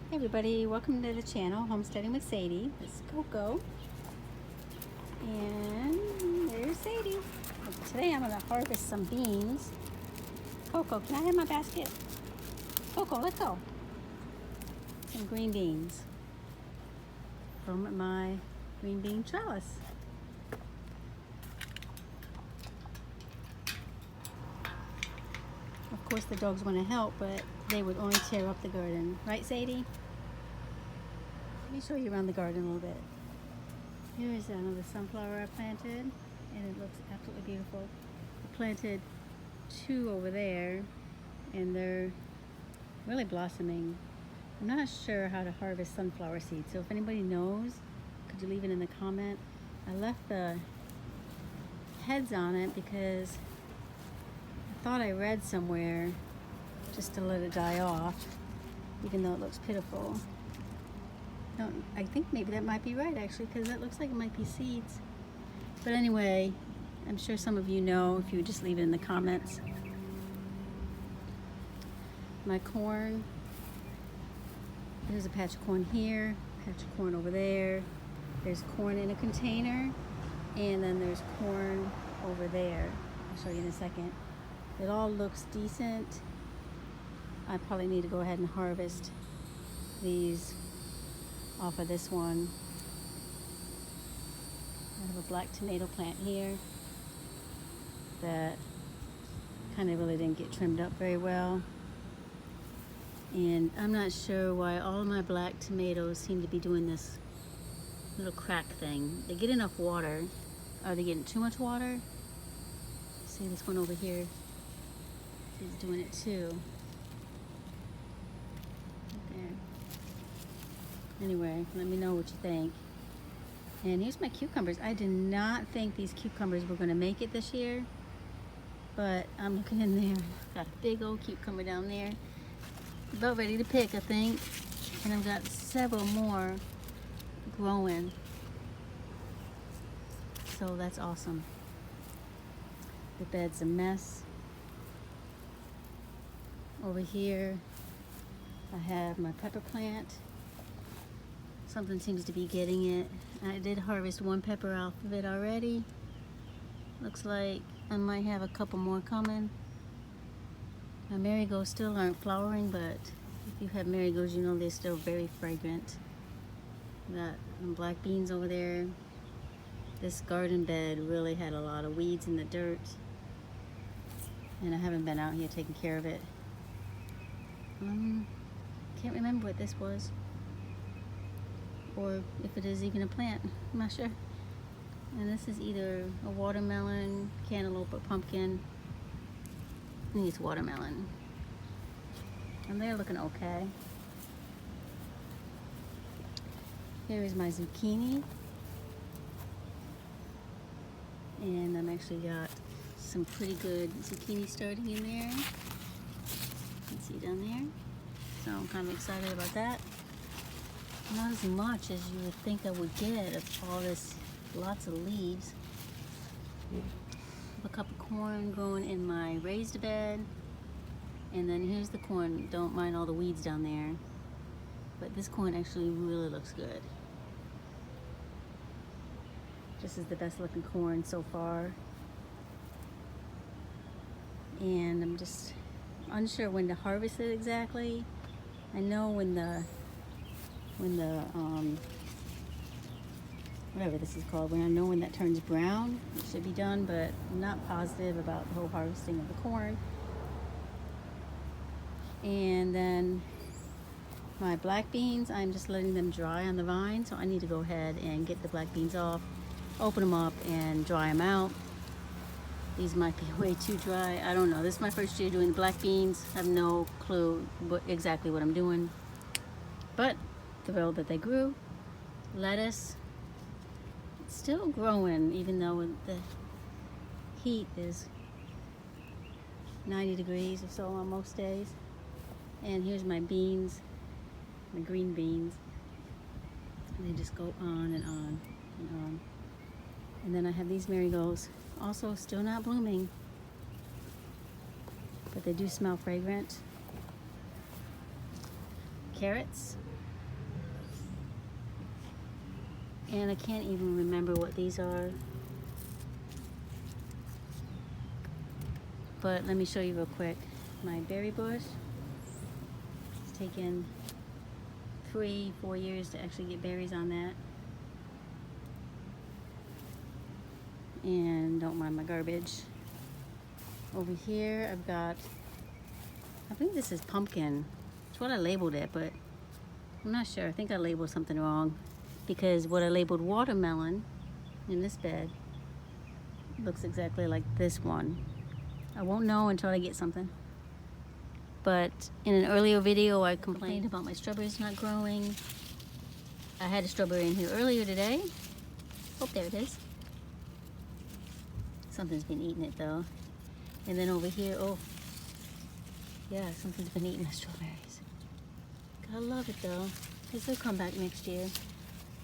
Hey everybody, welcome to the channel, Homesteading with Sadie. This is Coco. And there's Sadie. Today I'm going to harvest some beans. Coco, can I have my basket? Coco, let's go. Some green beans from my green bean trellis. Of course the dogs want to help, but they would only tear up the garden. Right, Sadie? Let me show you around the garden a little bit. Here's another sunflower I planted, and it looks absolutely beautiful. I planted two over there, and they're really blossoming. I'm not sure how to harvest sunflower seeds, so if anybody knows, could you leave it in the comment? I left the heads on it because I thought I read somewhere just to let it die off, even though it looks pitiful. No, I think maybe that might be right actually, because that looks like it might be seeds. But anyway, I'm sure some of you know if you would just leave it in the comments. My corn, there's a patch of corn here, patch of corn over there. There's corn in a container, and then there's corn over there. I'll show you in a second. It all looks decent. I probably need to go ahead and harvest these off of this one. I have a black tomato plant here that kind of really didn't get trimmed up very well. And I'm not sure why all of my black tomatoes seem to be doing this little crack thing. They get enough water. Are they getting too much water? See, this one over here is doing it too. Right there. Anyway, let me know what you think. And here's my cucumbers. I did not think these cucumbers were going to make it this year, but I'm looking in there. Got a big old cucumber down there. About ready to pick, I think. And I've got several more growing. So that's awesome. The bed's a mess. Over here, I have my pepper plant. Something seems to be getting it. I did harvest one pepper off of it already. Looks like I might have a couple more coming. My marigolds still aren't flowering, but if you have marigolds, you know they're still very fragrant. Got some black beans over there. This garden bed really had a lot of weeds in the dirt, and I haven't been out here taking care of it. Can't remember what this was, or if it is even a plant. I'm not sure. And this is either a watermelon, cantaloupe, or pumpkin. I think it's watermelon. And they're looking okay. Here is my zucchini. And I've actually got some pretty good zucchini starting in there. You can see down there. So I'm kind of excited about that. Not as much as you would think I would get of all this, lots of leaves. A cup of corn growing in my raised bed. And then here's the corn. Don't mind all the weeds down there. But this corn actually really looks good. This is the best looking corn so far. And I'm just unsure when to harvest it exactly. I know when the whatever this is called, when I know when that turns brown, it should be done, but I'm not positive about the whole harvesting of the corn. And then my black beans, I'm just letting them dry on the vine, so I need to go ahead and get the black beans off, open them up, and dry them out. These might be way too dry. I don't know. This is my first year doing black beans. I have no clue exactly what I'm doing, but thrilled that they grew. Lettuce, it's still growing, even though the heat is 90 degrees or so on most days. And here's my beans, my green beans. And they just go on and on and on. And then I have these marigolds, also still not blooming, but they do smell fragrant. Carrots, And I can't even remember what these are. But let me show you real quick. My berry bush. It's taken 3-4 years to actually get berries on that. And don't mind my garbage. Over here I've got, I think this is pumpkin. It's what I labeled it, but I'm not sure. I think I labeled something wrong, because what I labeled watermelon in this bed looks exactly like this one. I won't know until I get something. But in an earlier video I complained about my strawberries not growing. I had a strawberry in here earlier today. Oh, there it is. Something's been eating it though. And then over here, oh yeah, something's been eating my strawberries. I love it though, because they'll come back next year.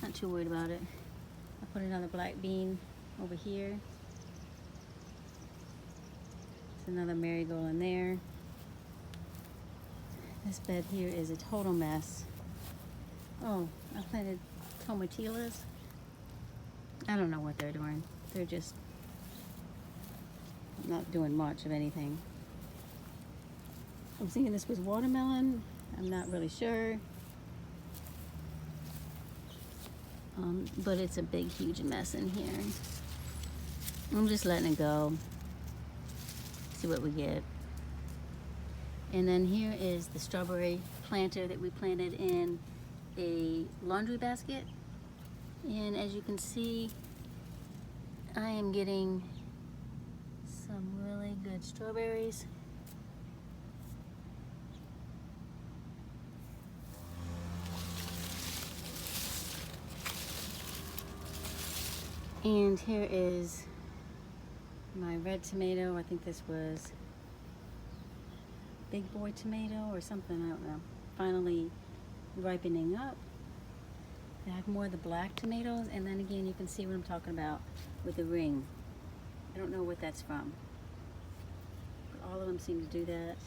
Not too worried about it. I put another black bean over here. There's another marigold in there. This bed here is a total mess. Oh, I planted tomatillas. I don't know what they're doing. They're just not doing much of anything. I'm thinking this was watermelon. I'm not really sure. But it's a big, huge mess in here. I'm just letting it go. See what we get. And then here is the strawberry planter that we planted in a laundry basket. And as you can see, I am getting some really good strawberries. And here is my red tomato. I think this was big boy tomato or something, I don't know. Finally ripening up. I have more of the black tomatoes, and then again you can see what I'm talking about with the ring. I don't know what that's from, but all of them seem to do that.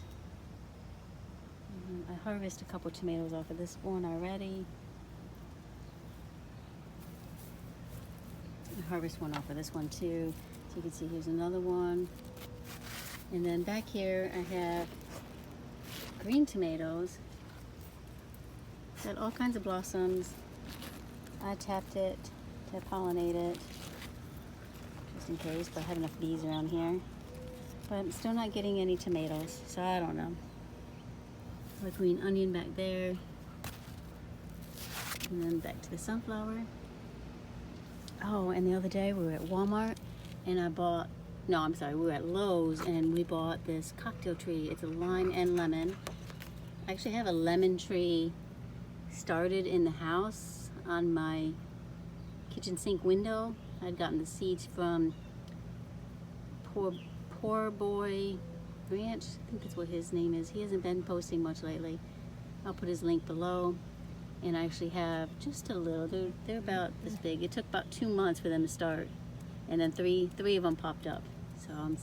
I harvested a couple tomatoes off of this one already. I harvest one off of this one too. So you can see here's another one. And then back here I have green tomatoes. Got all kinds of blossoms. I tapped it to pollinate it, just in case, but I have enough bees around here. But I'm still not getting any tomatoes, so I don't know. The green onion back there. And then back to the sunflower. Oh, and the other day we were at Walmart and I bought, no, I'm sorry, we were at Lowe's and we bought this cocktail tree. It's a lime and lemon. I actually have a lemon tree started in the house on my kitchen sink window. I'd gotten the seeds from Poor Boy Ranch. I think that's what his name is. He hasn't been posting much lately. I'll put his link below. And I actually have just a little. They're about this big. It took about 2 months for them to start, and then three of them popped up. So I'm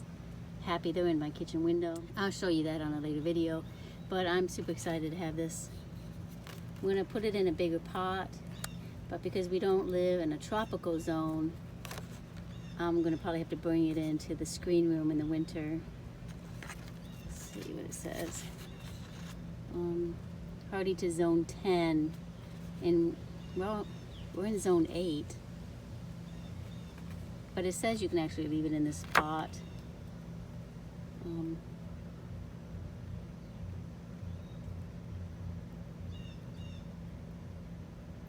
happy they're in my kitchen window. I'll show you that on a later video, but I'm super excited to have this. I'm gonna put it in a bigger pot, but because we don't live in a tropical zone, I'm gonna probably have to bring it into the screen room in the winter. Let's see what it says. Hardy to zone 10. And well, we're in zone 8, but it says you can actually leave it in this pot.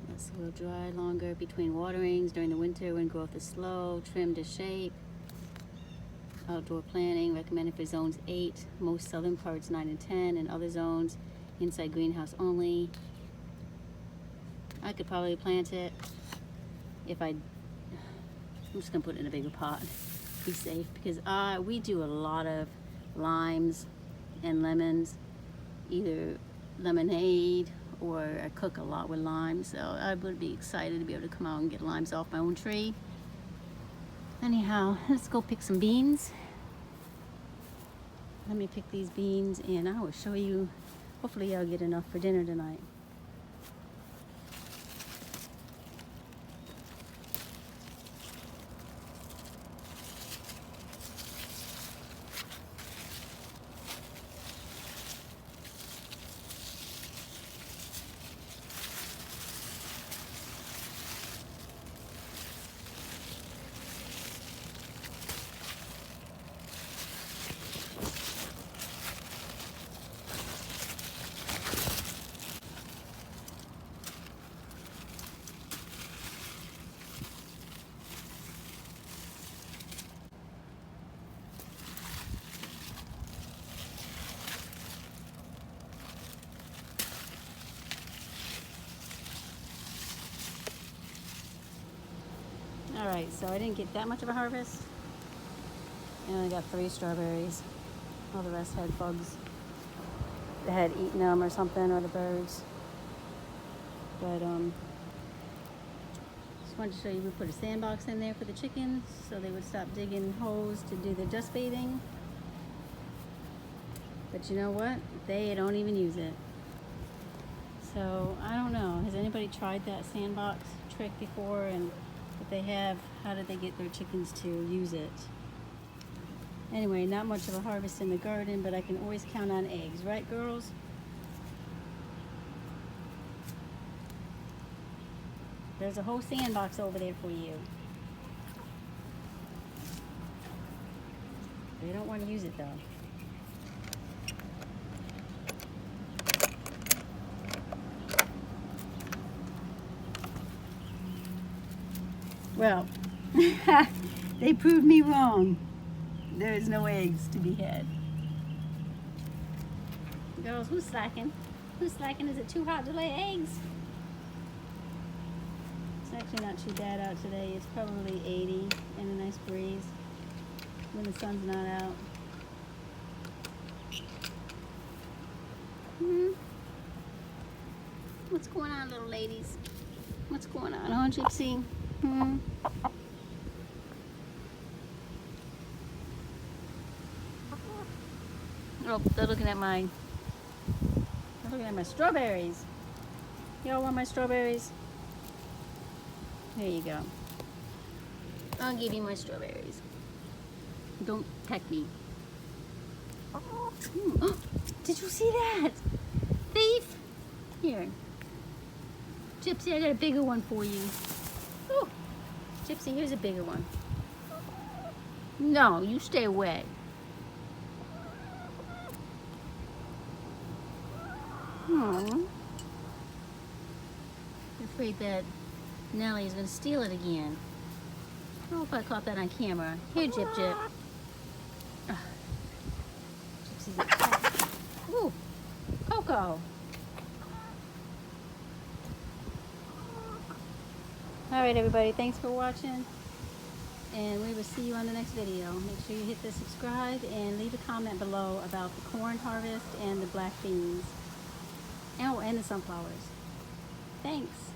This will dry longer between waterings during the winter when growth is slow. Trim to shape. Outdoor planting recommended for zones 8, most southern parts 9 and 10, and other zones inside greenhouse only. I could probably plant it if I'm just gonna put it in a bigger pot, be safe, because we do a lot of limes and lemons, either lemonade or I cook a lot with limes, so I would be excited to be able to come out and get limes off my own tree. Anyhow, let's go pick some beans. Let me pick these beans and I will show you. Hopefully I'll get enough for dinner tonight. Alright, so I didn't get that much of a harvest. And I got 3 strawberries. All the rest had bugs that had eaten them or something, or the birds. But just wanted to show you, we put a sandbox in there for the chickens so they would stop digging holes to do their dust bathing. But you know what? They don't even use it. So I don't know. Has anybody tried that sandbox trick before? And if they have, how did they get their chickens to use it? Anyway, not much of a harvest in the garden, but I can always count on eggs, right, girls? There's a whole sandbox over there for you. They don't want to use it though. Well, they proved me wrong. There is no eggs to be had. Girls, who's slacking? Who's slacking? Is it too hot to lay eggs? It's actually not too bad out today. It's probably 80 and a nice breeze when the sun's not out. What's going on, little ladies? What's going on, huh, Gypsy? Oh, they're looking at my strawberries. Y'all want my strawberries? There you go. I'll give you my strawberries. Don't peck me. Did you see that? Thief! Here. Gypsy, I got a bigger one for you. Ooh. Gypsy, here's a bigger one. No, you stay away. I'm afraid that Nellie is going to steal it again. I don't know if I caught that on camera. Here, Jip Jip. Gypsy's upset. Ooh, Coco. Alright everybody, thanks for watching. And we will see you on the next video. Make sure you hit the subscribe and leave a comment below about the corn harvest and the black beans. Oh, and the sunflowers. Thanks.